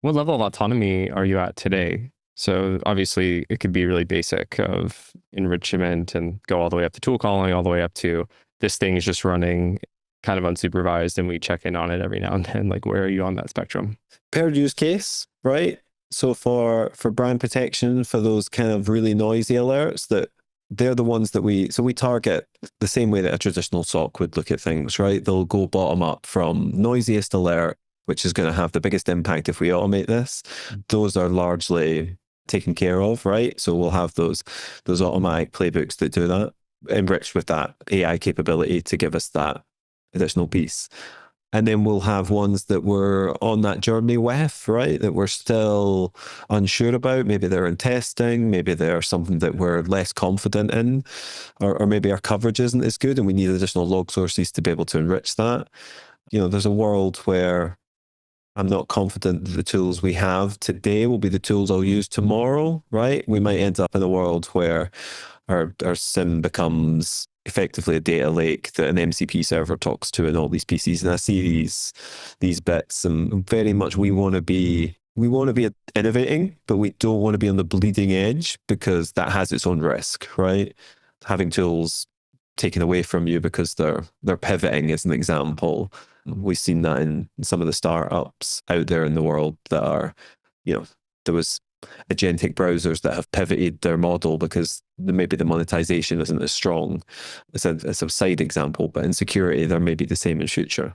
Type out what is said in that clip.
What level of autonomy are you at today? So obviously it could be really basic of enrichment and go all the way up to tool calling, all the way up to this thing is just running kind of unsupervised and we check in on it every now and then. Like, where are you on that spectrum? Per use case, right? So for brand protection, for those kind of really noisy alerts, that they're the ones that we target the same way that a traditional SOC would look at things, right? They'll go bottom up from noisiest alert, which is going to have the biggest impact if we automate this. Those are largely taken care of, right? So we'll have those automatic playbooks that do that, enriched with that AI capability to give us that additional piece. And then we'll have ones that we're on that journey with, right? That we're still unsure about. Maybe they're in testing, maybe they're something that we're less confident in, or maybe our coverage isn't as good and we need additional log sources to be able to enrich that. There's a world where I'm not confident that the tools we have today will be the tools I'll use tomorrow, right? We might end up in a world where our SIEM becomes effectively a data lake that an MCP server talks to and all these PCs. And I see these bits, and very much we want to be innovating, but we don't want to be on the bleeding edge because that has its own risk, right? Having tools taken away from you because they're pivoting as an example. We've seen that in some of the startups out there in the world that are, there was agentic browsers that have pivoted their model because maybe the monetization isn't as strong. It's a side example, but in security, there may be the same in future.